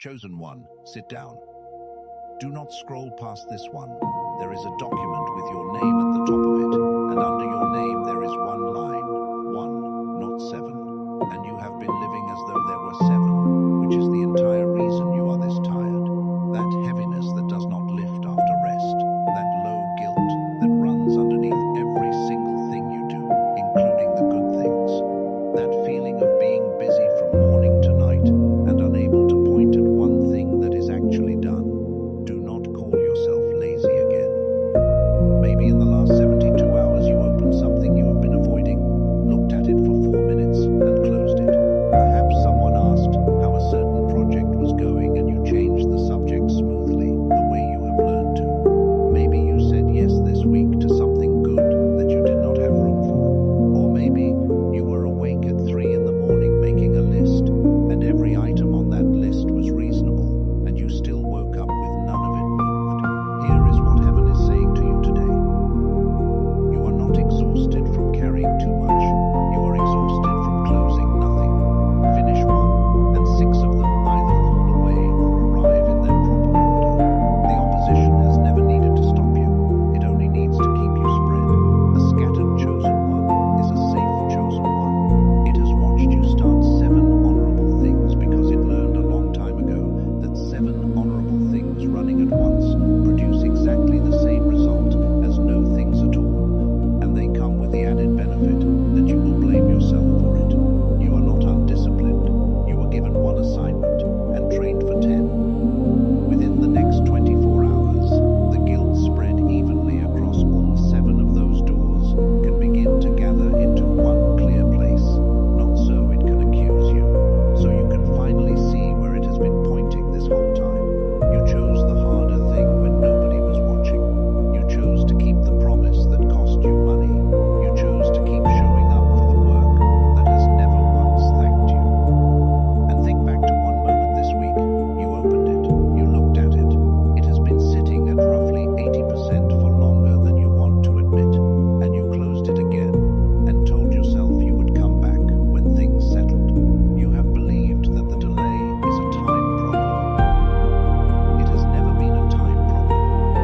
Chosen one, sit down. Do not scroll past this one. There is a document with your name at the top of it, and under your name there is one line. One, not seven. And you have been living as though there were seven, which is the entire reason you are this tired. That heaviness that does not lift after rest. That low guilt that runs underneath every single thing you do, including the good things. That feeling of being busy from morning to night and unable to point at one thing that is actually done. Do not call yourself lazy again. Maybe in the last 72 hours you opened something you have been avoiding, looked at it for 4 minutes and closed it. Perhaps someone asked how a certain project was going and you changed the subject smoothly, the way you have learned to. Maybe you said yes this week to something good that you did not have room for. Or maybe you were awake at 3 in the morning making a list, and every item on that list was reasonable, and you still woke up with none of it moved. Here is what heaven is saying to you today. You are not exhausted from carrying too much. You are exhausted from closing nothing. Finish one, and 6 of them either fall away or arrive in their proper order. The opposition has never needed to stop you. It only needs to keep you spread. A scattered chosen one is a safe chosen one. It has watched you start 7 honorable things because it learned a long time ago that 7 honorable things running at once produce exactly the same result as no things at all. And they come with the added benefit that you will blame yourself for it. You are not undisciplined. You were given one assignment and trained for 10. Within the next 24 hours, the guilt spread evenly across all 7 of those doors can begin to gather into one clear place. Not so it can accuse you. So you can finally see where it has been pointing this whole time. You chose the harder thing when nobody was watching. You chose to keep the promise that cost you money. You chose to keep showing up for the work that has never once thanked you. And think back to one moment this week. You opened it. You looked at it. It has been sitting at roughly 80% for longer than you want to admit. And you closed it again and told yourself you would come back when things settled. You have believed that the delay is a time problem. It has never been a time problem.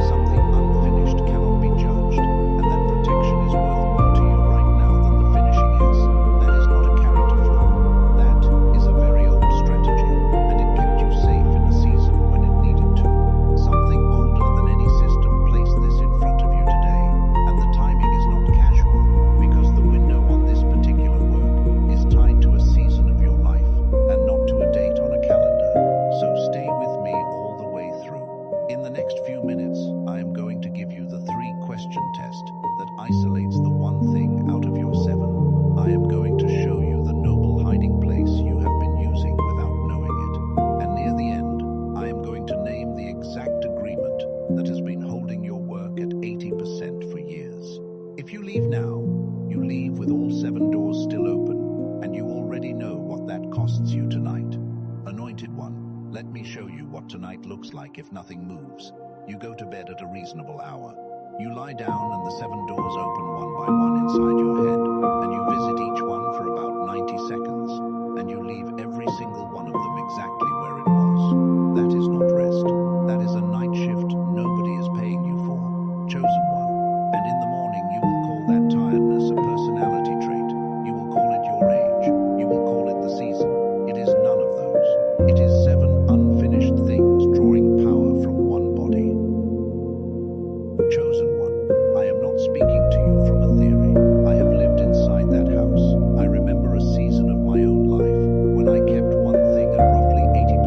Something unfinished cannot be judged, and that protection is worth more to you right now than the finishing is. That is not a character flaw. That is a very old strategy, and it kept you safe in a season when it needed to. Something older than any system placed this in front of you today, and the timing is not casual, because the window on this particular work is tied to a season of your life, and not to a date on a calendar. So stay with me all the way through. In the next few minutes, I am going to give you the 3-question test that isolates the one thing out of your 7. I am going to show you the noble hiding place you have been using without knowing it. And near the end, I am going to name the exact agreement that has been holding your work at 80% for years. If you leave now, you leave with all 7 doors still open, and you already know what that costs you tonight. Anointed one, let me show you what tonight looks like if nothing moves. You go to bed at a reasonable hour. You lie down and the 7 doors open one by one inside your head, and you visit each one for about 90 seconds, and you leave every single one of them exactly where it was. That is not rest. That is a night shift nobody is paying you for. Chosen one. And in the morning you will call that tiredness a personality trait. You will call it your age. You will call it the season. It is none of those. It is 7 unfinished things drawing power from one body. Chosen one, I am not speaking to you from a theory. I have lived inside that house. I remember a season of my own life when I kept one thing at roughly 80%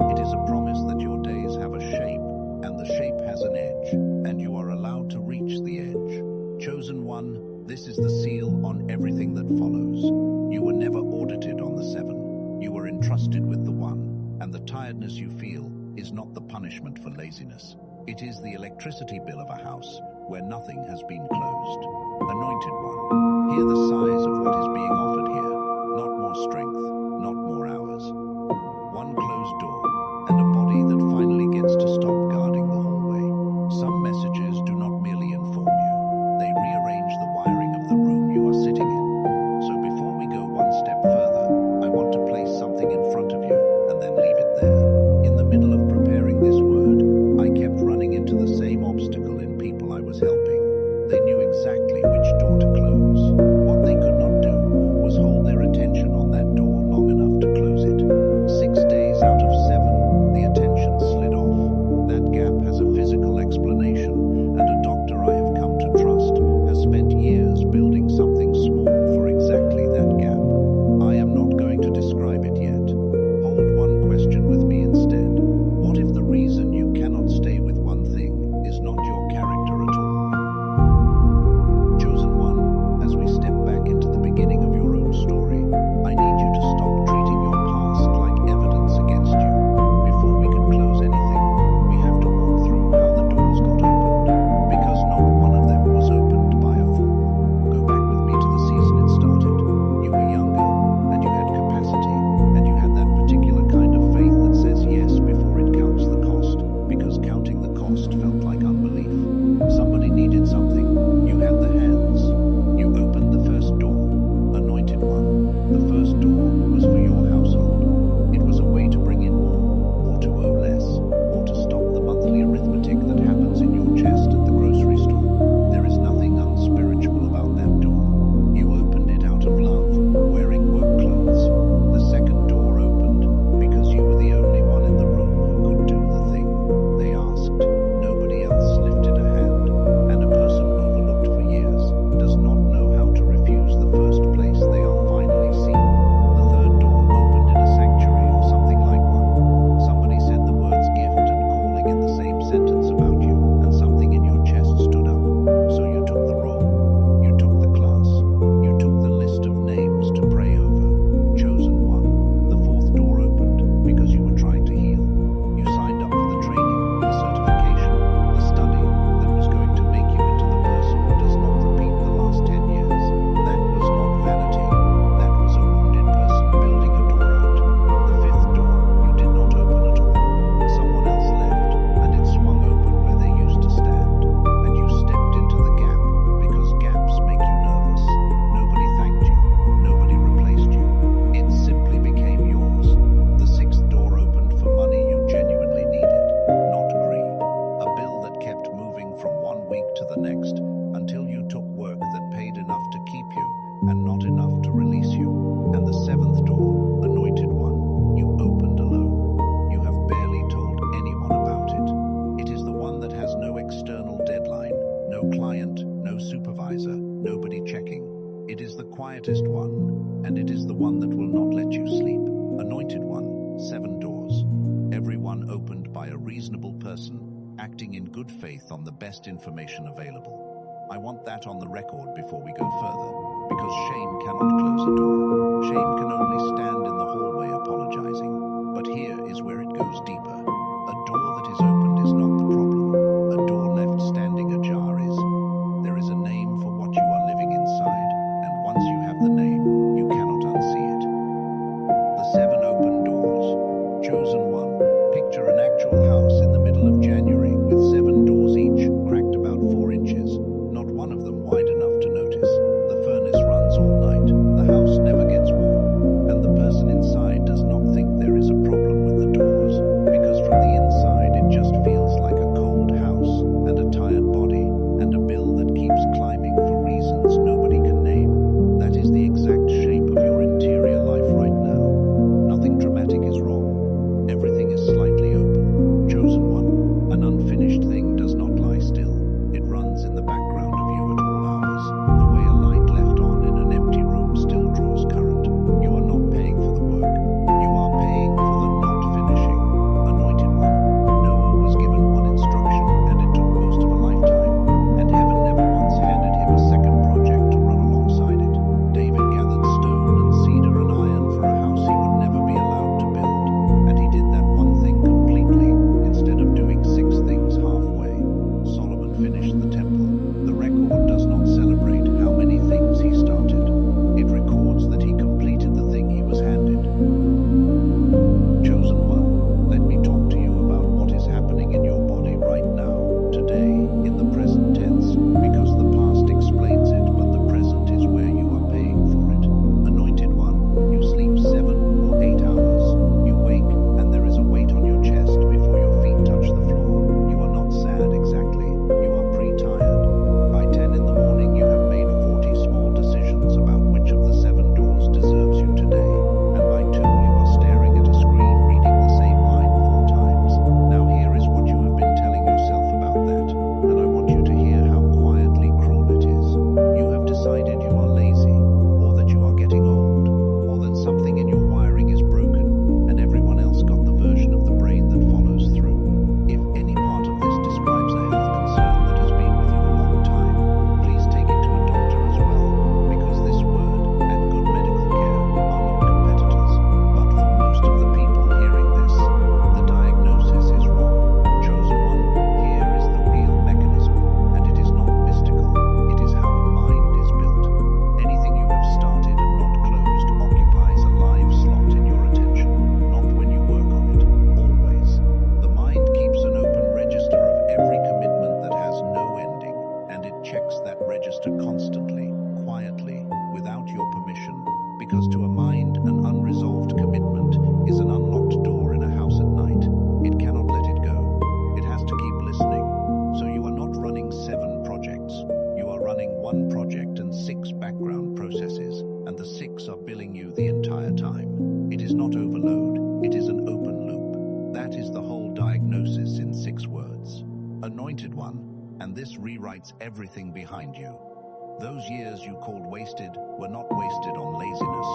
It is a promise that your days have a shape, and the shape has an edge, and you are allowed to reach the edge. Chosen one, this is the seal on everything that follows. You were never audited on the 7. You were entrusted with the 1, and the tiredness you feel is not the punishment for laziness. It is the electricity bill of a house where nothing has been closed. Anointed one, hear the size of what is being offered here. Not more strength, not more hours. One closed door, and a body that finally gets to stop guarding the hallway. Some messages do not merely inform you, they rearrange the wiring of the room you are sitting in. So before we go one step further, I want to place something in front of you and then leave it there. In the middle of preparing this word, I kept running into the same obstacle in people I was helping. They knew exactly which door to close. What they could not do was hold their attention on that door long enough to close it. 6 days out of 7, the attention slid off. That gap has a physical explanation, and a doctor I have come to trust has spent years building something small for exactly that gap. I am not going to describe it yet. Hold one question with me instead. What if the reason you cannot stay with one thing is not your character at all? Chosen one, as we step back into the beginning of your own story, I need you to stop treating your past like evidence against you. Before we can close anything, we have to walk through how the doors got opened, because not one of them was opened by a fool. Go back with me to the season it started. You were younger, and you had capacity, and you had that particular kind of faith that says yes before it counts the cost, because counting the cost felt like unbelief. Somebody needed something. You had the hands. You opened the first door. Anointed one. The first door was for your household. It was a way to bring in more, or to owe less, or to stop the monthly arithmetic that happens in your chest at the grocery store. There is nothing unspiritual about that door. You opened it out of love, wearing work clothes. The second door opened because you were the only one in the room who could do the thing they asked. Nobody else lifted a hand, and a person overlooked for years does not know how to refuse the first place they are finally seen. The third door opened in a sanctuary or something like one. Somebody said the words gift and calling in the same sentence about you, and something in your chest stood up. So you took the role, you took the class, you took the list of names to pray over. Chosen one. The fourth door opened because you were trying to heal. You signed up for the training, the certification, the study that was going to make you into the person who does not repeat the last 10 years. That was not vanity. That was a wounded person building a door out. The fifth door you did not open at all. Someone else left, and it swung open where they used to stand. And you stepped into the gap, because gaps make you nervous. Nobody thanked you. Nobody replaced you. It simply became yours. The sixth door opened for money you genuinely needed, not greed. A bill that kept moving from one week to the next until you took work that paid enough to keep you and not enough to release you. And the seventh door, anointed one, you opened alone. You have barely told anyone about it. It is the one that has no external deadline, no client, no supervisor, nobody checking. It is the quietest one, and it is the one that will not let you sleep. Anointed one, 7 doors. Every one opened by a reasonable person, acting in good faith on the best information available. I want that on the record before we go further, because shame cannot close a door. Shame can only stand in the hallway apologizing. But here is where it goes deeper. A door that is opened is not the problem. A door left standing ajar is. There is a name for what you are living inside, and once you have the name, you cannot unsee it. The 7 open doors. Chosen one. Picture an actual house in the middle of January with 7 doors each, cracked about 4 inches. Not one of them wide enough to notice. The furnace runs all night. The house never gets warm. And the person inside does not think there is a problem with the doors, because from the inside it just feels like a cold house, and a tired body, and a bill that keeps climbing for reasons nobody can name. That is the exact shape of your interior life right now. Nothing dramatic is wrong. Everything is Anointed One, and this rewrites everything behind you. Those years you called wasted were not wasted on laziness.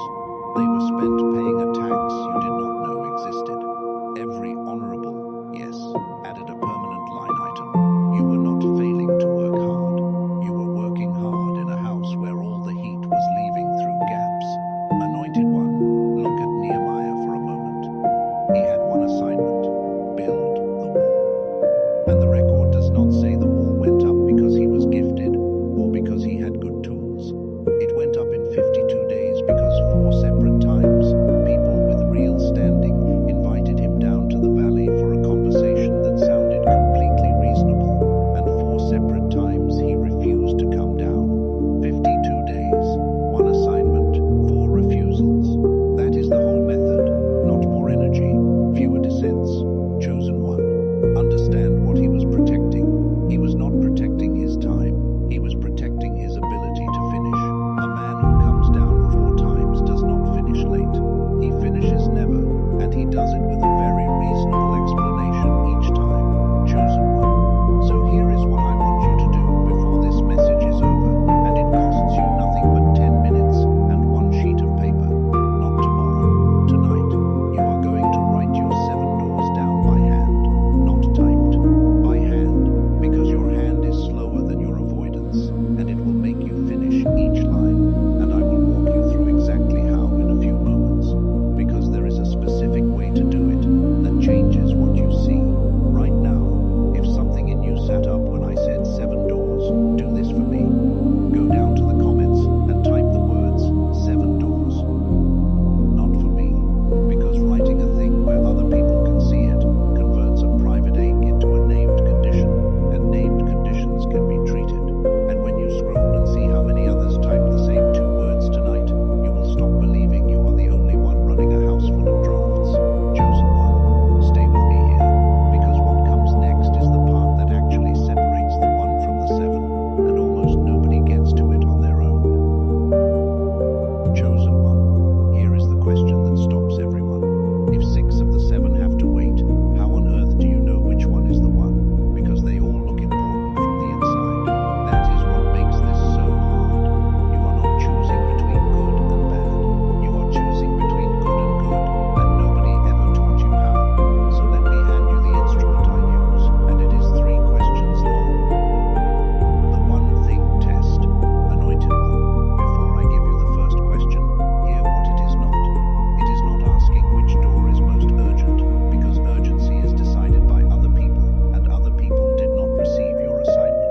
They were spent paying a tax you did not know existed. Every honorable yes added a permanent line item. You were not failing to work hard. You were working hard in a house where all the heat was leaving through gaps. Anointed One, look at Nehemiah for a moment. He had one assignment: build the wall. And the record does not say the wall went up because he was gifted or because he had good tools. It went up in 52 days because 4 separate times people with real standing invited him down to the valley for a conversation that sounded completely reasonable, and 4 separate times he refused to come down. 52 days, one assignment, 4 refusals. That is the whole method. Not more energy, fewer dissents. Chosen One. Understand what he was protecting. He was not protecting his time. He was protecting his ability to finish. A man who comes down 4 times does not finish late. He finishes never, and he does it with a very reasonable explanation each time. Chosen One. So here is what I want you to do before this message is over, and it costs you nothing but 10 minutes and 1 sheet of paper. Not tomorrow. Tonight, you are going to write your 7 doors down by hand, not typed. By hand, because your hand is slower than your avoidance, and it will make you finish each line, and I will walk you through exactly how in a few moments, because there is a specific way to do it that changes what you see. Right now, if something in you sat up when I said 7 doors, do this for me. Go down to the comments and type the words 7 doors. Not for me, because writing a thing where other people can see it converts a private ache into a named condition, and named conditions can be treated. And when you scroll and see how many others type the same 2 words tonight, you will stop believing you are the only one running a house full of drafts. Chosen One, stay with me here, because what comes next is the part that actually separates the 1 from the 7, and almost nobody gets to it on their own. Chosen One, here is the question that stops everyone. If 6 of the 7 have to wait, how on earth do you know which one is the one? Because they all look important from the inside. That is what makes this so hard. You are not choosing between good and bad. You are choosing between good and good, and nobody ever taught you how. So let me hand you the instrument I use, and it is 3 questions long. The one thing test. Anointed One, before I give you the first question, hear what it is not. It is not asking which door is most urgent, because urgency is decided by other people, and other people did not receive your assignment.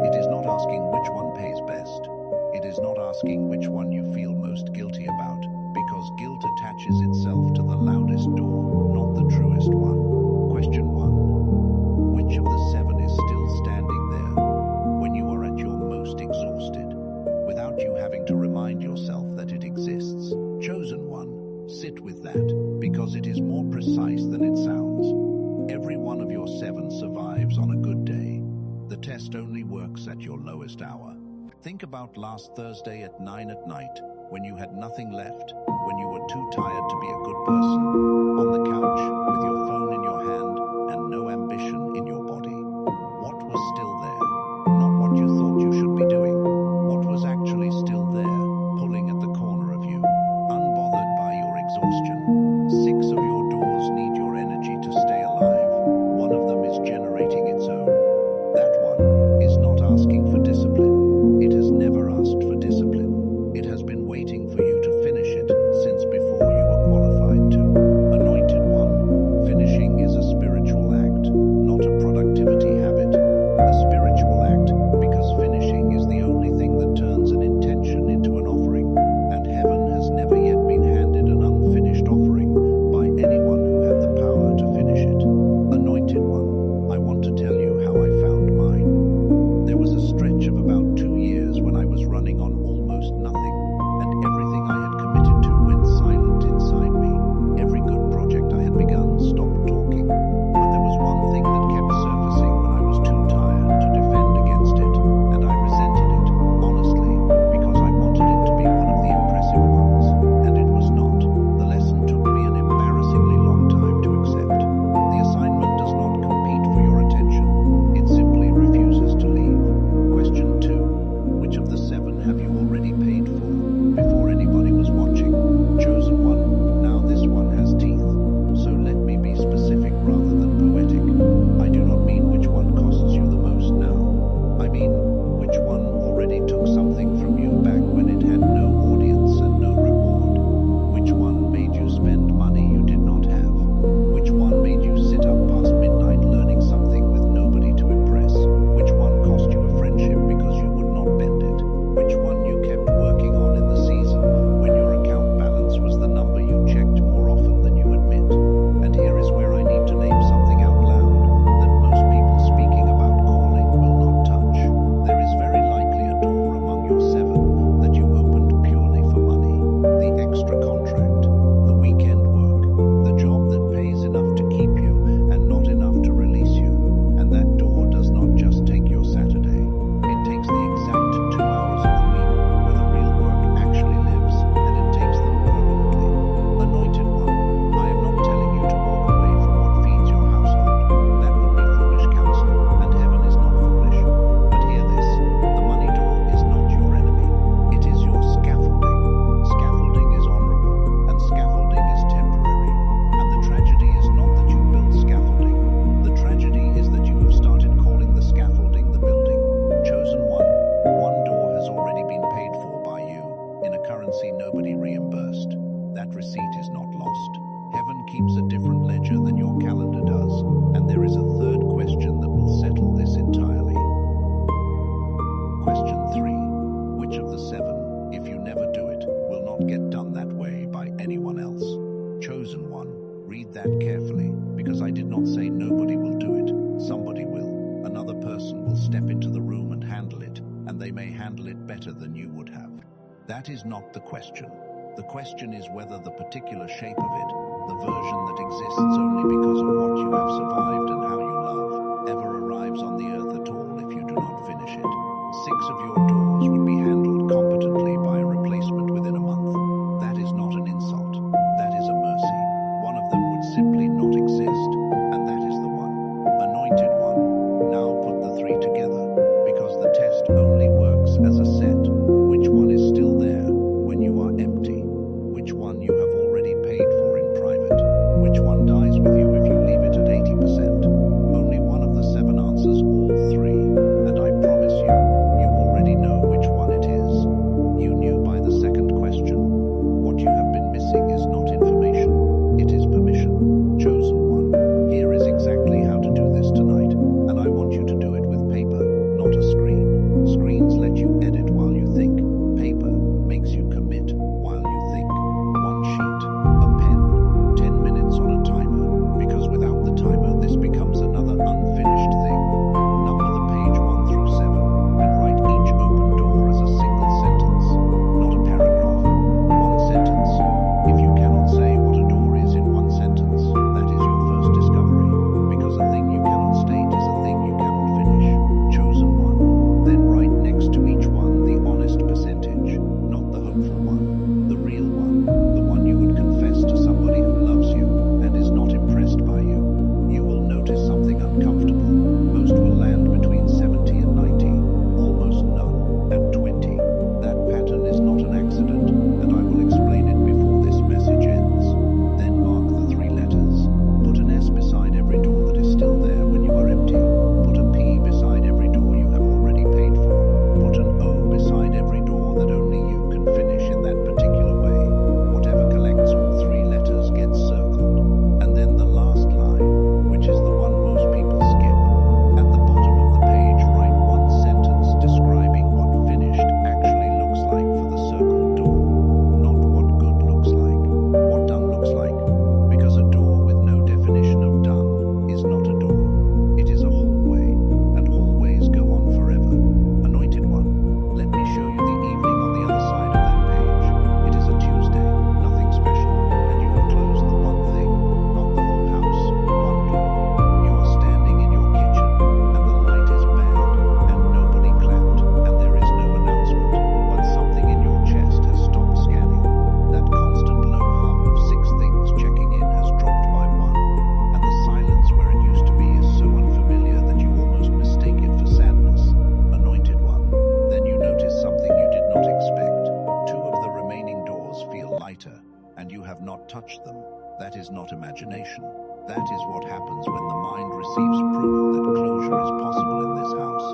It is not asking which one pays best. It is not asking which one you feel most guilty about, because guilt attaches itself to the loudest door, not the truest one. Question 1. Which of the 7 is still standing there when you are at your most exhausted, without you having to remind yourself that it exists? Chosen One, sit with that, because it is more precise than it sounds. Every one of your 7 survives on a good day. The test only works at your lowest hour. Think about last Thursday at 9 at night, when you had nothing left, when you were too tired to be a good person, on the couch with your phone in your hand and no ambition in your body. What was still there? Not what you thought you should be doing. What was actually still there, pulling at the corner of you, unbothered by your exhaustion. 6 of your doors need your energy to stay alive. One of them is generating its own. That one is not asking for discipline. It has never asked for discipline. It has been waiting for you to finish it since before you were qualified to. Anointed One, finish did not say nobody will do it. Somebody will. Another person will step into the room and handle it, and they may handle it better than you would have. That is not the question. The question is whether the particular shape of it, the version that exists only because of what you have survived and how you love, ever arrives on the earth at all if you do not finish it. 6 of your doors would be handled competently by a replacement within a month. That is not an insult. That is a mercy. One of them would simply not exist, and that is the one. Anointed one. Now put the 3 together, because the test only works as a set. Which one is still there when you are empty? Which one you have already paid for in private? Which one dies with you if you leave it at 80%? Only one of the 7 answers all 3, and I promise you, you already know which one it is. You knew by the second question. What you have been missing is not information, it is permission. Chosen one. Here is exactly how to do this tonight, and I want you to do it with paper, not a screen. Screens let you edit while you think. Paper makes you commit while you think. 1 sheet, a pen, 10 minutes on a timer, because without the timer this becomes another unfinished thing. Number the page 1 through 7, and write each open door as a single sentence, not a paragraph. 1 sentence. If you cannot say what a door is in 1 sentence, that is your first discovery, because a thing you cannot state is a thing you cannot finish. Chosen one. Then write next to each one the honest percentage, not the hopeful one, the real one, the one you would confess to somebody who loves you and is not impressed by you. You will notice something uncomfortable. Most will land between 70 and 90, almost none at 20. That pattern is not an accident, and I will explain it before this message ends. Then mark the 3 letters. Put an S beside every door that is still there when you are empty. Put a P beside every door you have already paid for. Put an O beside every door that only you can finish in that particular way. Whatever collects all 3 letters gets circled. And then the last line, which is the one most people skip. At the bottom of the page, write 1 sentence describing what finished actually looks like for the circled door, not what good looks like, what done looks like, because a door with no definition of done is not a door. It is a hallway, and hallways go on forever. Anointed one, let me show you the evening on the other side of that page. It is a Tuesday, nothing special, and you have closed the one thing, not the whole house, 1 door. You are standing in your kitchen, and the light is bad, and nobody clapped, and there is no announcement, but something in your chest has stopped scanning. That constant low hum of 6 things checking in has dropped by 1, and the silence where it used to be is so unfamiliar that you almost mistake it for sadness. Anointed one. Then you notice something you did not expect. 2 of the remaining doors feel lighter, and you have not touched them. That is not imagination. That is what happens when the mind receives proof that closure is possible in this house.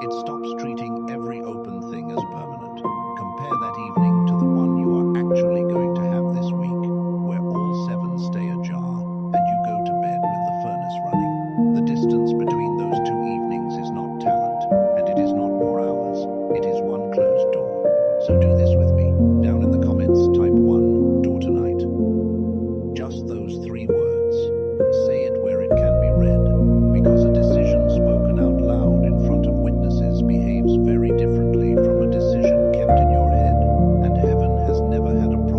It stops treating every open thing as permanent. Compare that evening to the one you are actually going to have this week, where all 7 stay ajar, and you go to bed with the furnace running. The distance between those 2 evenings is not talent, and it is not more hours. It is 1 closed door. So do this with me. Down in the comments, type 1 door tonight. Just those 3 words. Say it where it can be read, because a decision spoken out loud in front of witnesses behaves very differently from a decision kept in your head, and heaven has never had a problem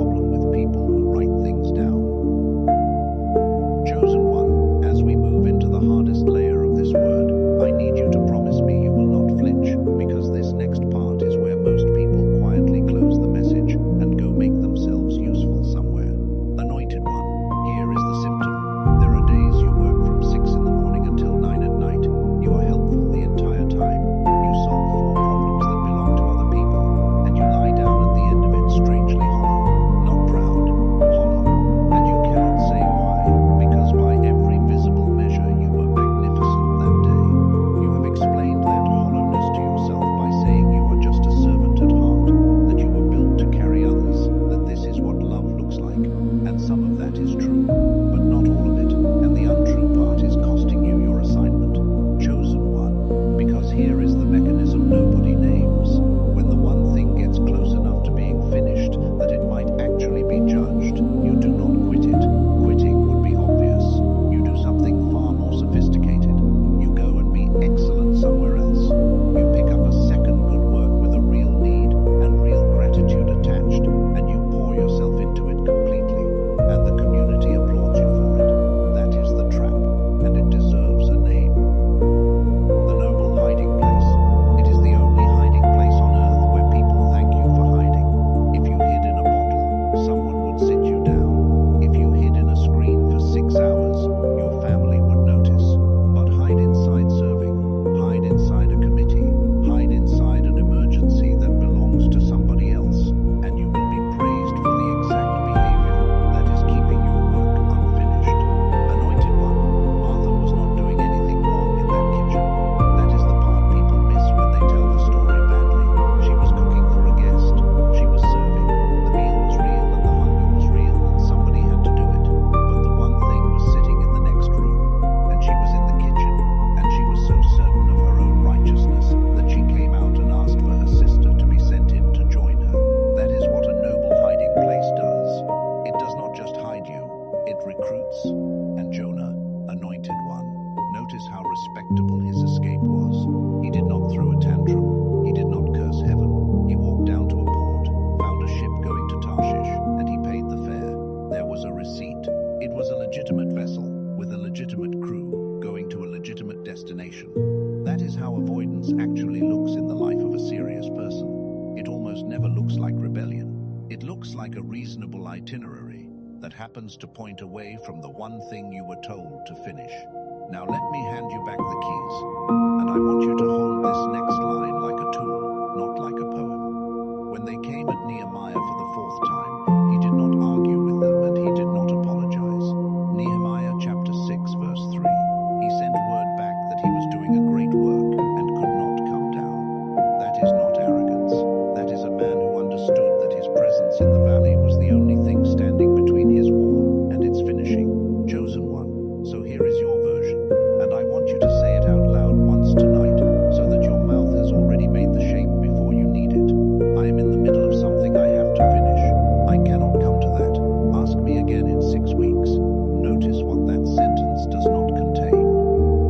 respectable his escape was. He did not throw a tantrum. He did not curse heaven. He walked down to a port, found a ship going to Tarshish, and he paid the fare. There was a receipt. It was a legitimate vessel, with a legitimate crew, going to a legitimate destination. That is how avoidance actually looks in the life of a serious person. It almost never looks like rebellion. It looks like a reasonable itinerary that happens to point away from the one thing you were told to finish. Now let me hand you back the keys, and I want you to hold this next line like a tool, not like a poem. When they came at Nehemiah for the fourth time, he did not argue with them and he did not apologize. Nehemiah chapter 6 verse 3. He sent word back that he was doing a great work and could not come down. That is not arrogance. That is a man who understood that his presence in the valley was the only thing standing between his wall and its finishing. Chosen one. So here is your version, and I want you to say it out loud once tonight, so that your mouth has already made the shape before you need it. I am in the middle of something I have to finish. I cannot come to that. Ask me again in 6 weeks. Notice what that sentence does not contain.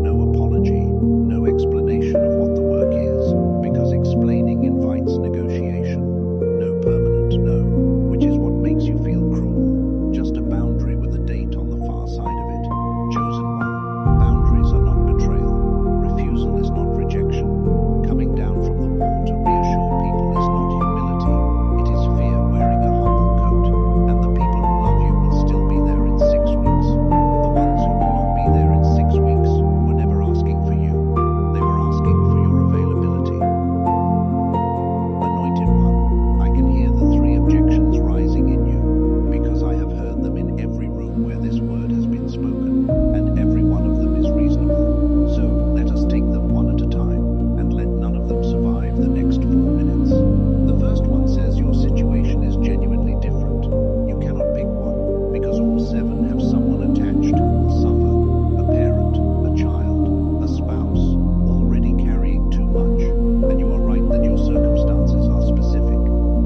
No apology, no explanation of what the work is, because explaining invites negotiation. No permanent no, which is what makes you feel cruel. Just a boundary with a date on the far side of it. Chosen one. Boundaries are not betrayal. Refusal is not rejection. Coming down from the wall to reassure people is not humility. It is fear wearing a humble coat. And the people who love you will still be there in 6 weeks. The ones who will not be there in 6 weeks were never asking for you. They were asking for your availability. Anointed one, I can hear the 3 objections rising in you, because I have heard them in every room where this word has been spoken, and every one of them is reasonable. So let us take them one at a time, and let none of them survive the next 4 minutes. The first one says your situation is genuinely different. You cannot pick one, because all 7 have someone attached who will suffer. A parent, a child, a spouse, already carrying too much. And you are right that your circumstances are specific.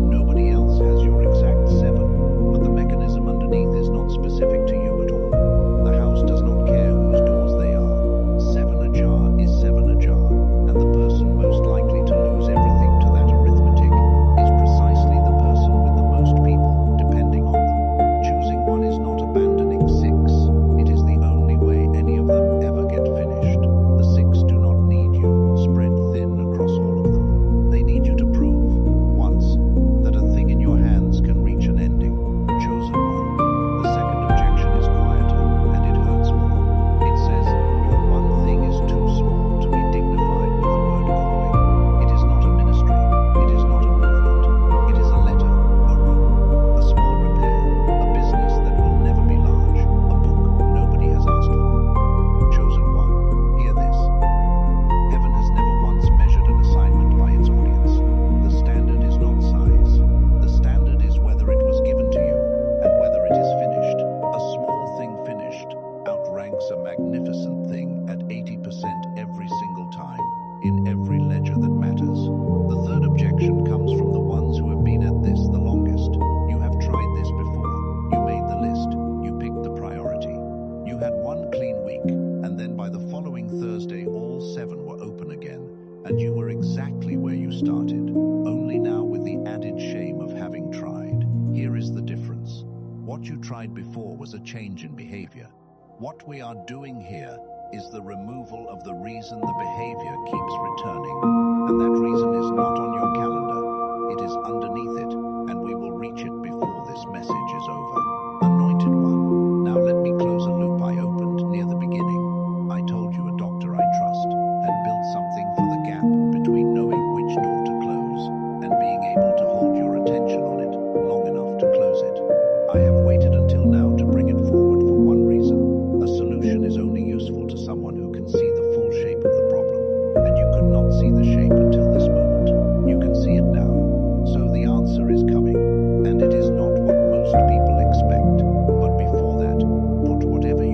Nobody else has your exact 7, but the mechanism underneath is not specific to you at all. The house does not care whose doors they are. 7 ajar is 7 ajar, and the person most likely to lose everything to that arithmetic is precisely the person with the most people depending on them. Choosing one is not abandoning 6. It is the only way any of them ever get finished. The 6 do not need you spread thin across all of them. They need you to prove, once, that a thing in your hands can reach an ending. Chosen one. The second objection is quieter, and it hurts more. It says, your one thing is too small to be dignified with the word calling. It is not a ministry. It is not a movement. It is a letter, a room, a small repair, a business that will never be large, a book nobody has asked for. Chosen one, hear this. Heaven has never once measured an assignment by its audience. The standard is not size. The standard is whether it was given to you and whether it is finished. A small thing finished outranks a magnificent thing at 80% every single time, in every ledger that matters. The third objection comes from the ones who have been at this the longest. You have tried this before. You made the list. You picked the priority. You had one clean week, and then by the following Thursday all 7 were open again, and you were exactly where you started, only now with the added shame of having tried. Here is the difference. What you tried before was a change in behavior. What we are doing here is the removal of the reason the behavior keeps returning, and that reason is not on your calendar. It is underneath it, and we will reach it before this message is over. Anointed one, now let me close a loop I opened near the beginning. I told you a doctor I trust had built something for the gap between knowing which door to close and being able to hold your attention on it long enough to close it. I have waited until now to bring it forward for one reason. A solution is only useful to someone who can see the full shape of the problem, and you could not see the shape until this moment. You can see it now. So the answer is coming, and it is not what most people expect. But before that, put whatever you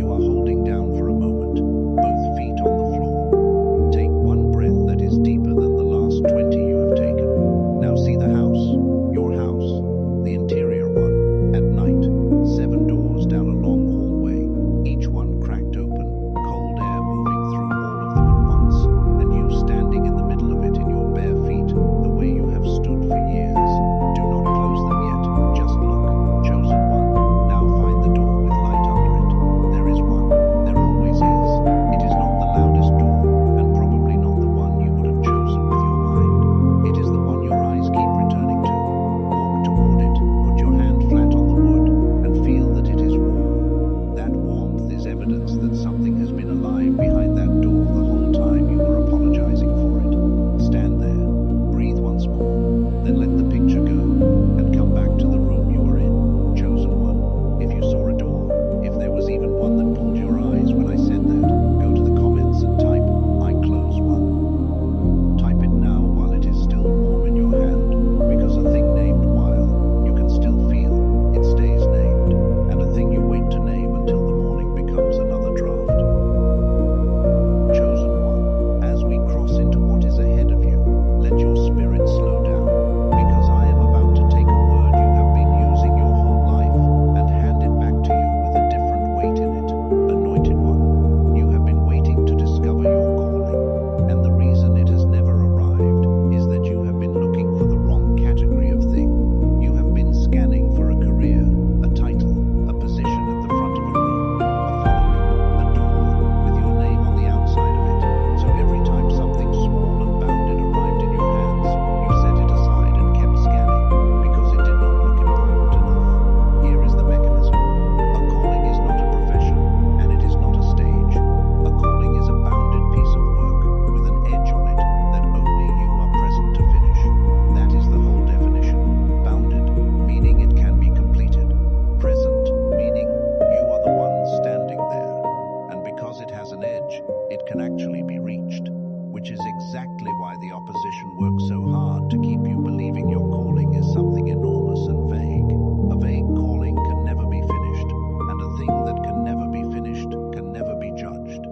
can actually be reached, which is exactly why the opposition works so hard to keep you believing your calling is something enormous and vague. A vague calling can never be finished, and a thing that can never be finished can never be judged.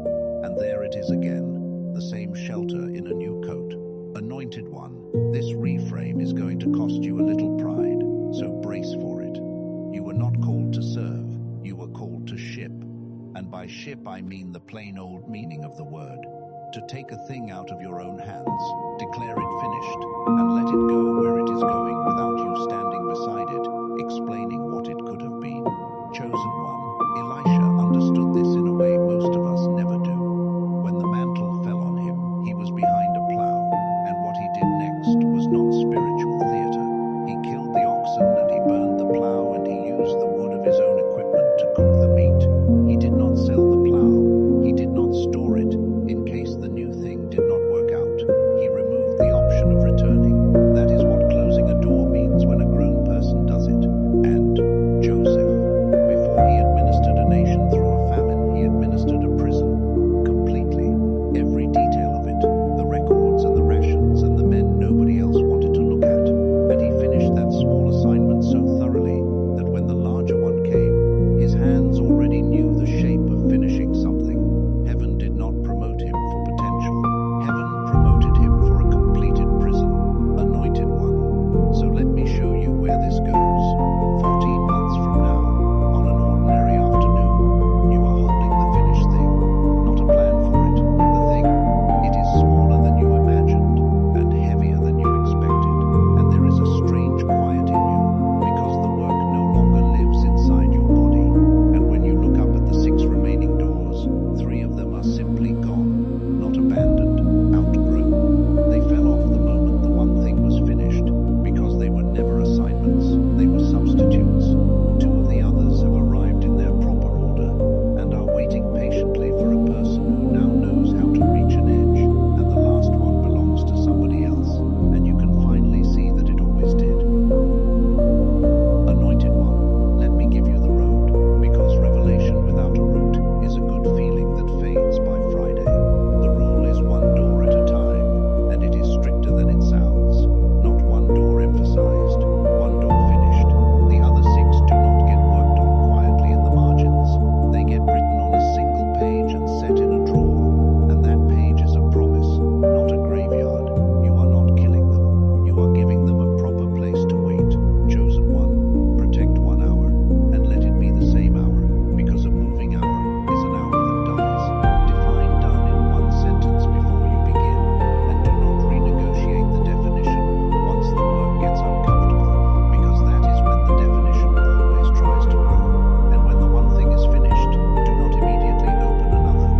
And there it is again, the same shelter in a new coat. Anointed one, this reframe is going to cost you a little pride, so brace for it. You were not called to serve, you were called to ship. And by ship I mean the plain old meaning of the word. To take a thing out of your own hands, declare it finished, and let it go where it is going without you standing beside it, explaining what it could have been. Chosen one, Elisha understood this in a way most of us never do. When the mantle fell on him, he was behind a plow, and what he did next was not spiritual theater. He killed the oxen and he burned the plow and he used the wood of his own equipment to cook the meat. He did not sell the plow. He did not store it in case the new thing did not work out. He removed the option of returning. That is what closing a door means when a grown person does it. And Joseph, before he administered a nation through a famine, he administered a prison completely. Every detail of it, the records and the rations and the men nobody else wanted to look at. And he finished that small assignment so thoroughly that when the larger one came, his hands already knew the shape of finishing something. Heaven did not promote him for potential. Heaven promoted him for a completed prison. Anointed one. So let me show you where this goes. 14 months from now, on an ordinary afternoon, you are holding the finished thing. Not a plan for it. The thing. It is smaller than you imagined, and heavier than you expected. And there is a strange quiet in you, because the work no longer lives inside your body. And when you look up at the 6 remaining doors, 3 of them are simply gone, not abandoned, outgrown. They fell off the moment the one thing was finished, because they were never assignments, they were substitutes. 2 of the others have arrived in their proper order, and are waiting patiently for a person who now knows how to reach an edge, and the last one belongs to somebody else, and you can finally see that it always did. Anointed one, let me give you the road, because revelation without a root is a good feeling that fades by Friday. The rule is 1 door at a time, and it is stricter than it sounds. Not 1 door emphasized, 1 door finished. The other 6 do not get worked on quietly in the margins. They get written on a single page and set in a drawer, and that page is a promise, not a graveyard. You are not killing them. You are giving them a proper place to wait. Chosen one, protect 1 hour, and let it be the same hour, because a moving hour is an hour that dies. Define done in 1 sentence before you begin, and do not renegotiate the definition once the work gets uncomfortable, because that is when the definition always tries to grow. And when the one thing is finished, do not immediately open another.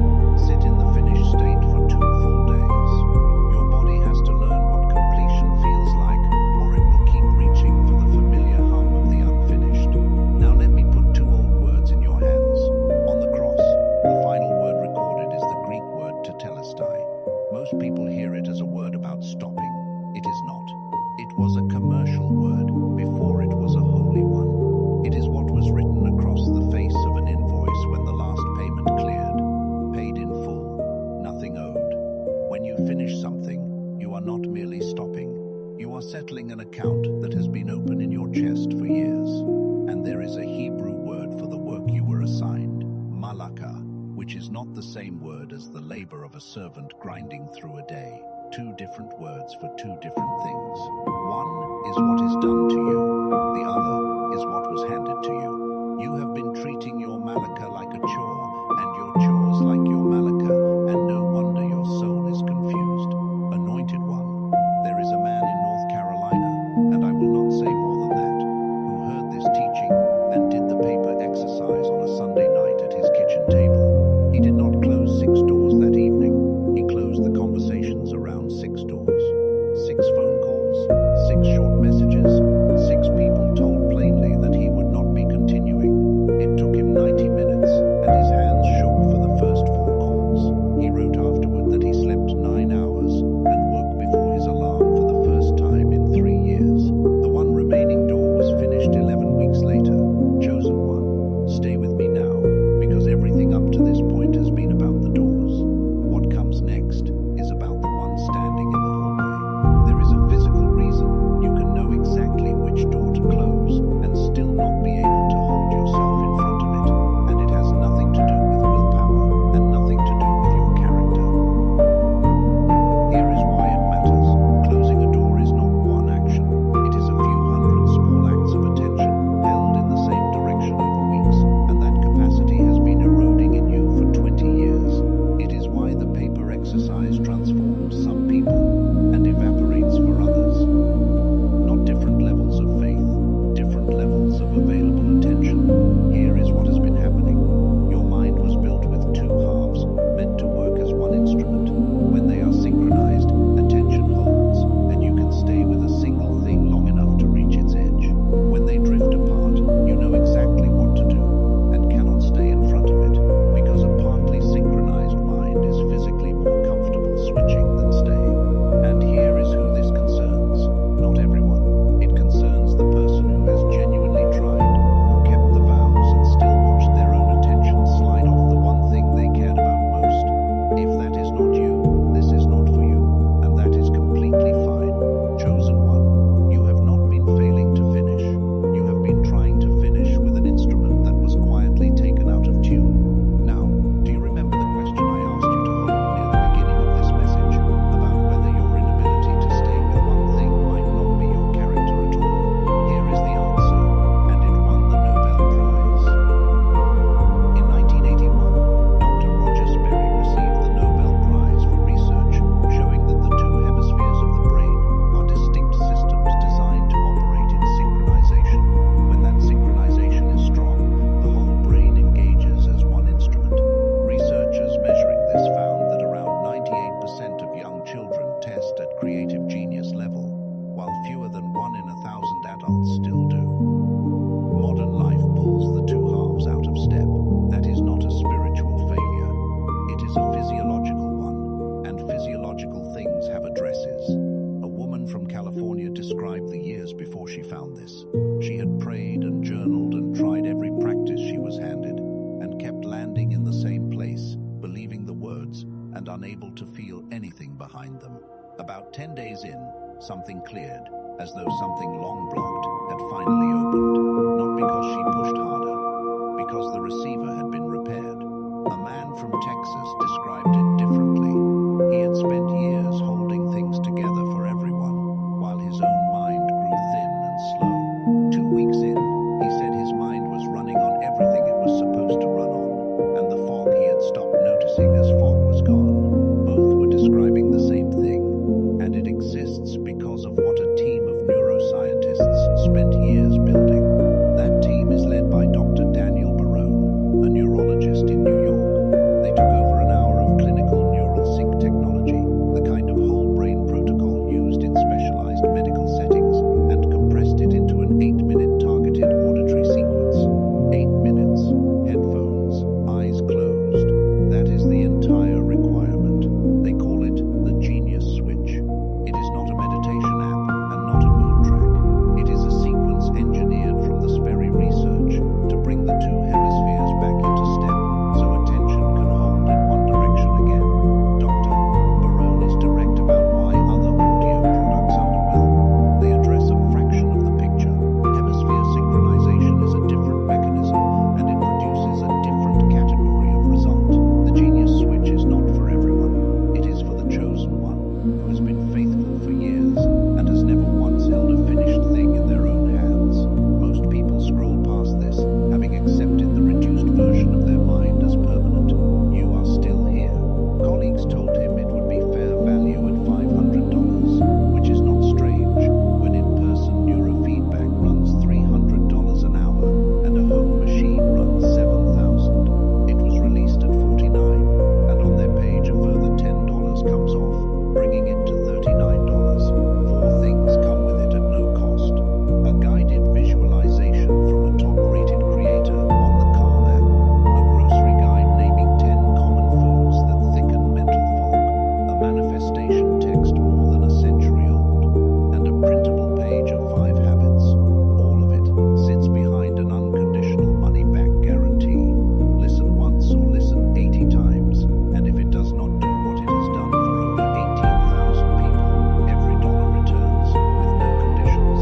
Sit in the finished state for 2 full days. Your body has to learn what completion feels like, or it will keep reaching for the familiar hum of the unfinished. Now let me put 2 old words in your hands. On the cross, the final word recorded is the Greek word tetelestai. Most people hear it as a word about stopping. It is not. It was a commercial word before it was a holy one. It is what was written across the face of an invoice when the last payment cleared. Paid in full, nothing owed. When you finish something, you are not merely stopping. You are settling an account that has been open in your chest for years. And there is a Hebrew word for the work you were assigned, malaka, which is not the same word as the labor of a servant grinding through a day. 2 different words for 2 different things. One is what is done to you. The other is what was handed to you. You have been treating your malaka like a chore, and your chores like your malaka, and no wonder your soul is confused. Anointed one, there is a man in North Carolina, and I will not say more than that, who heard this teaching and did the paper exercise on a Sunday night at his kitchen table. He did not close 6 doors that evening. He closed the conversations around 6 doors. 6 phone calls, 6 short messages, 6 people told plainly that he would not be continuing. It took him 90 minutes, and his hands shook for the first 4 calls. physiological one, and physiological things have addresses. A woman from California described the years before she found this. She had prayed and journaled and tried every practice she was handed, and kept landing in the same place, believing the words, and unable to feel anything behind them. About 10 days in, something cleared, as though something long blocked had finally opened, not because she pushed harder, because the receiver had been repaired. A man from Texas described it differently. He had spent years holding things together for everyone, while his own mind grew thin and slow. 2 weeks in, he said his mind was running on everything it was supposed to run on, and the fog he had stopped noticing as fog was gone. Both were describing the same thing, and it exists because of what a team of neuroscientists spent years building. That team is led by Dr. Daniel Barone, a neurologist in New York. They took over an hour of clinical neural sync technology, the kind of whole brain protocol used in specialized medical settings, and compressed it into an 8-minute targeted auditory sequence. 8 minutes, headphones, eyes closed. That is the entire requirement. They call it the Genius Switch. It is not a meditation app and not a mood track. It is a sequence engineered from the Sperry research to bring the two hemispheres back into step so attention can hold in one direction again. Dr. Barone is direct about why other audio products underwhelm. They address a fraction of the picture. Hemisphere synchronization is a different mechanism, and it produces a different category of result. The Genius Switch is not for everyone. It is for the chosen one, who has been faithful for years and has never once held a finished thing in their own hands. Most people scroll past this, having accepted the reduced version of their mind as permanent. You are still here. Colleagues told him it would be fair value at $500, which is not strange when in-person neurofeedback runs $300 an hour and a home machine runs $7,000. It was released at $49, and on their page a further $10 comes off, bringing it to $39. 4 things come with it at no cost. A guided visualization from a top-rated creator on the Calm app. A grocery guide naming 10 common foods that thicken mental fog. A manifestation text more than a century old. And a printable page of 5 habits. All of it sits behind an unconditional money-back guarantee. Listen once or listen 80 times, and if it does not do what it has done for over 18,000 people, every dollar returns with no conditions.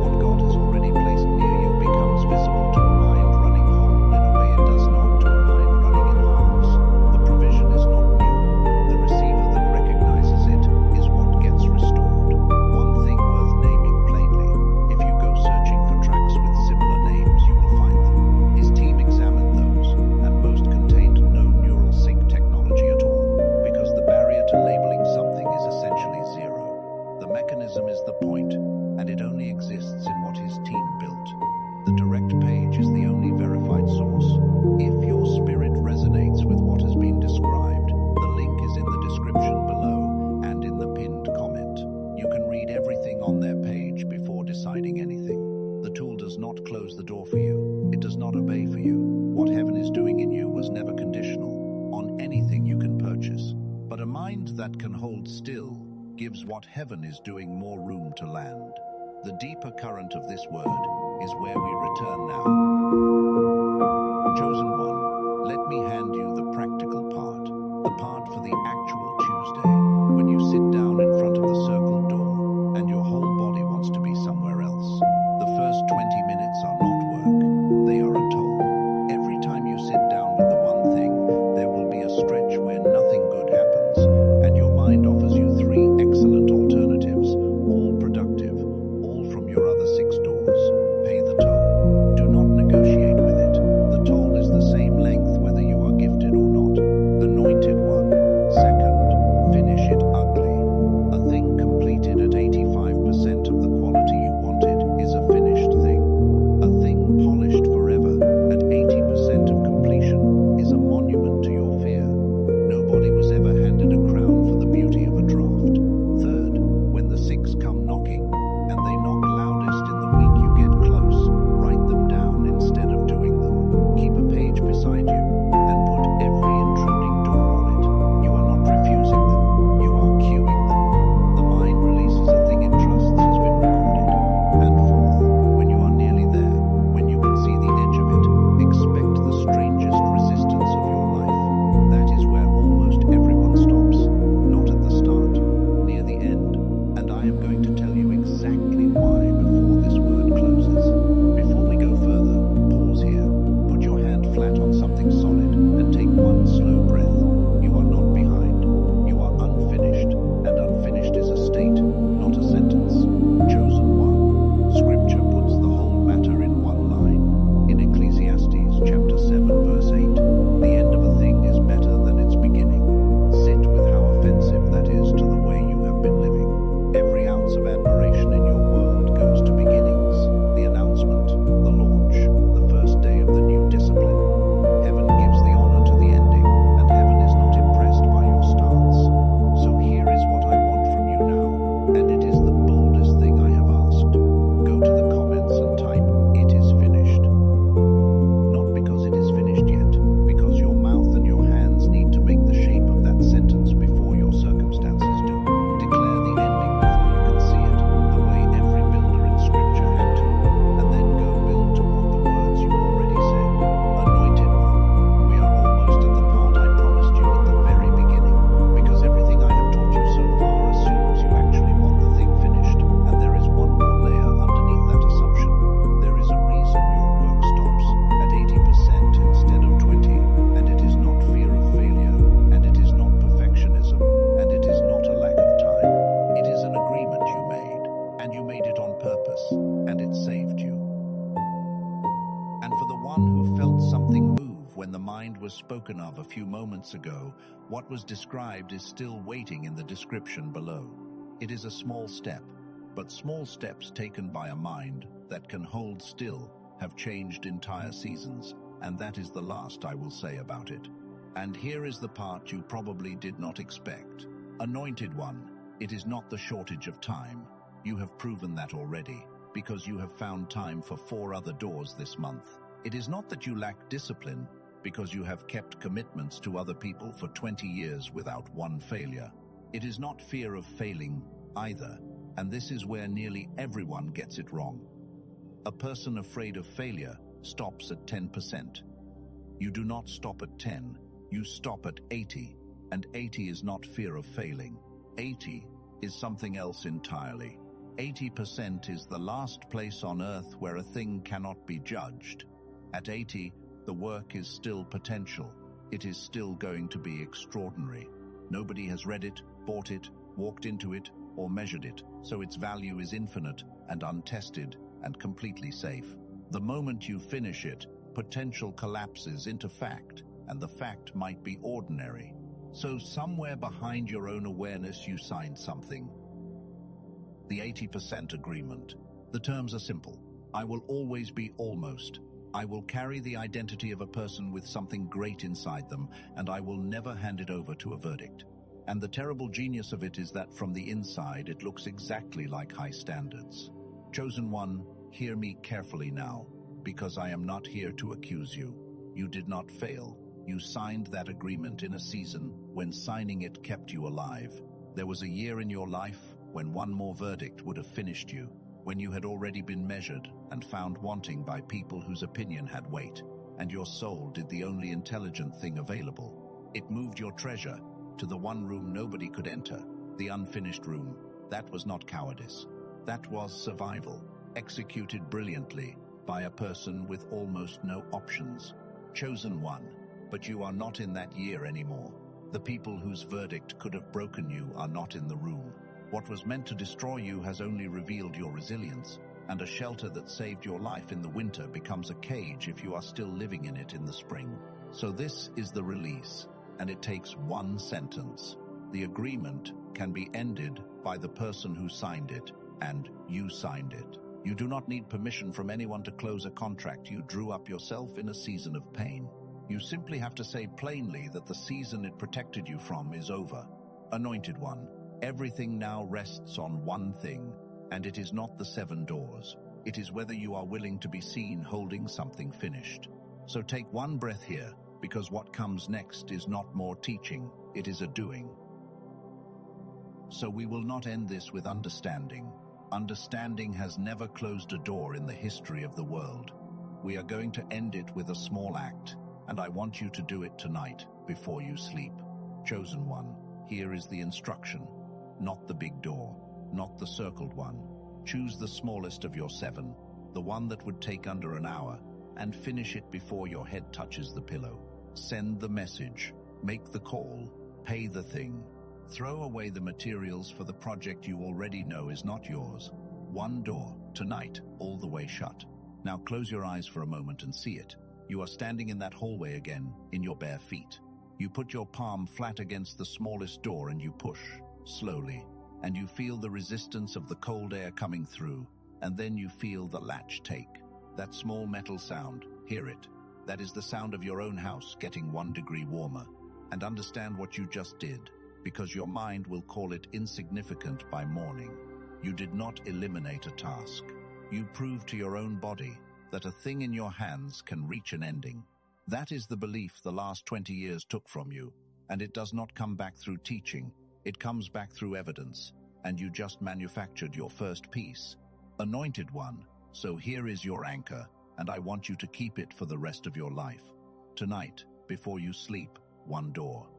What God has already placed near you becomes visible to a mind running whole in a way it does not to a mind running in halves. The provision is not new. The receiver that recognizes it is what gets restored. One thing worth naming plainly: if you go searching for tracks with similar names, you will find them. His team examined those, and most contained no neural sync technology at all, because the barrier to labeling something is essentially zero. The mechanism is the point, and it only exists in what his team built. The direct page is the only verified source. If your spirit resonates with what has been described, the link is in the description below and in the pinned comment. You can read everything on their page before deciding anything. The tool does not close the door for you. It does not obey for you. What heaven is doing in you was never conditional on anything you can purchase. But a mind that can hold still gives what heaven is doing more room to land. The deeper current of this word is where we return now. Chosen one, let me hand you the practical part, the part for the actual Tuesday, when you sit down in front of the circled door and your whole body wants to be somewhere else. The first 20 minutes are not work, they are a toll. Every time you sit down with the one thing, there will be a stretch where nothing good happens, and your mind offers you 3 excellent alternatives, all productive, all from your other 6 doors. Pay the toll. Do not negotiate with it. The toll is the same length whether you are gifted or not. Anointed one. Second, finish it ugly. A thing completed at 85% of the quality you wanted is a finished thing. A thing polished forever at 80% of completion is a monument to your fear. Nobody was ever handed a crown for the beauty of moments ago, what was described is still waiting in the description below. It is a small step, but small steps taken by a mind that can hold still have changed entire seasons, and that is the last I will say about it. And here is the part you probably did not expect. Anointed One, it is not the shortage of time. You have proven that already, because you have found time for 4 other doors this month. It is not that you lack discipline, because you have kept commitments to other people for 20 years without one failure. It is not fear of failing either, and this is where nearly everyone gets it wrong. A person afraid of failure stops at 10%. You do not stop at 10, you stop at 80, and 80 is not fear of failing. 80 is something else entirely. 80% is the last place on earth where a thing cannot be judged. At 80, the work is still potential. It is still going to be extraordinary. Nobody has read it, bought it, walked into it, or measured it, so its value is infinite and untested and completely safe. The moment you finish it, potential collapses into fact, and the fact might be ordinary. So somewhere behind your own awareness you signed something. The 80% agreement. The terms are simple. I will always be almost. I will carry the identity of a person with something great inside them, and I will never hand it over to a verdict. And the terrible genius of it is that from the inside it looks exactly like high standards. Chosen One, hear me carefully now, because I am not here to accuse you. You did not fail. You signed that agreement in a season when signing it kept you alive. There was a year in your life when one more verdict would have finished you, when you had already been measured and found wanting by people whose opinion had weight, and your soul did the only intelligent thing available. It moved your treasure to the one room nobody could enter, the unfinished room. That was not cowardice. That was survival, executed brilliantly by a person with almost no options. Chosen One, but you are not in that year anymore. The people whose verdict could have broken you are not in the room. What was meant to destroy you has only revealed your resilience, and a shelter that saved your life in the winter becomes a cage if you are still living in it in the spring. So this is the release, and it takes one sentence. The agreement can be ended by the person who signed it, and you signed it. You do not need permission from anyone to close a contract you drew up yourself in a season of pain. You simply have to say plainly that the season it protected you from is over. Anointed One, everything now rests on one thing, and it is not the 7 doors. It is whether you are willing to be seen holding something finished. So take one breath here, because what comes next is not more teaching, it is a doing. So we will not end this with understanding. Understanding has never closed a door in the history of the world. We are going to end it with a small act, and I want you to do it tonight, before you sleep. Chosen One, here is the instruction. Not the big door, not the circled one. Choose the smallest of your 7, the one that would take under an hour, and finish it before your head touches the pillow. Send the message, make the call, pay the thing. Throw away the materials for the project you already know is not yours. One door, tonight, all the way shut. Now close your eyes for a moment and see it. You are standing in that hallway again, in your bare feet. You put your palm flat against the smallest door and you push, slowly, and you feel the resistance of the cold air coming through, and then you feel the latch take. That small metal sound, hear it. That is the sound of your own house getting 1 degree warmer. And understand what you just did, because your mind will call it insignificant by morning. You did not eliminate a task. You proved to your own body that a thing in your hands can reach an ending. That is the belief the last 20 years took from you, and it does not come back through teaching. It comes back through evidence, and you just manufactured your first piece. Anointed One, so here is your anchor, and I want you to keep it for the rest of your life. Tonight, before you sleep, 1 door.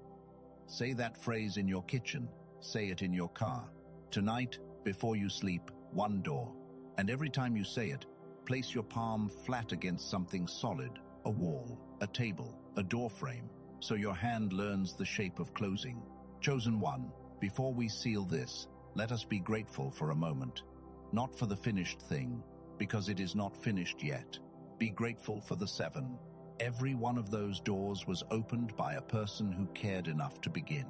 Say that phrase in your kitchen, say it in your car. Tonight, before you sleep, 1 door. And every time you say it, place your palm flat against something solid, a wall, a table, a door frame, so your hand learns the shape of closing. Chosen One, before we seal this, let us be grateful for a moment. Not for the finished thing, because it is not finished yet. Be grateful for the 7. Every one of those doors was opened by a person who cared enough to begin.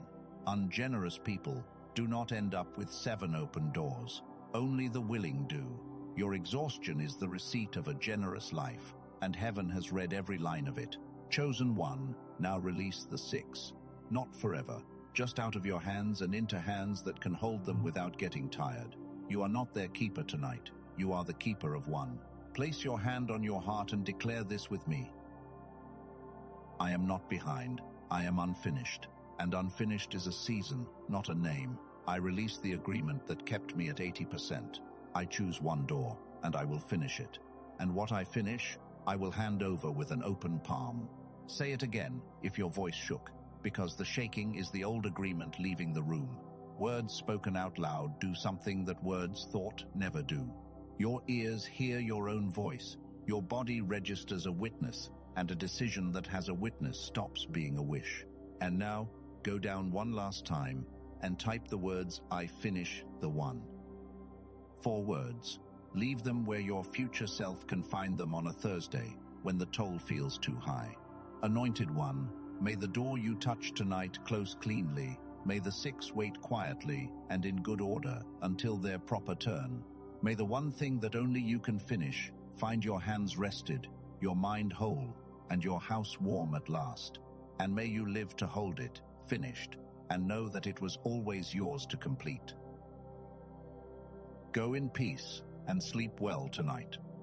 Ungenerous people do not end up with 7 open doors. Only the willing do. Your exhaustion is the receipt of a generous life, and heaven has read every line of it. Chosen one, now release the 6. Not forever, just out of your hands and into hands that can hold them without getting tired. You are not their keeper tonight. You are the keeper of one. Place your hand on your heart and declare this with me. I am not behind. I am unfinished. And unfinished is a season, not a name. I release the agreement that kept me at 80%. I choose one door, and I will finish it. And what I finish, I will hand over with an open palm. Say it again, if your voice shook, because the shaking is the old agreement leaving the room. Words spoken out loud do something that words thought never do. Your ears hear your own voice. Your body registers a witness, and a decision that has a witness stops being a wish. And now, go down one last time and type the words, I finish the one. 4 words. Leave them where your future self can find them on a Thursday when the toll feels too high. Anointed one, may the door you touch tonight close cleanly. May the 6 wait quietly and in good order until their proper turn. May the one thing that only you can finish find your hands rested, your mind whole, and your house warm at last. And may you live to hold it, finished, and know that it was always yours to complete. Go in peace and sleep well tonight.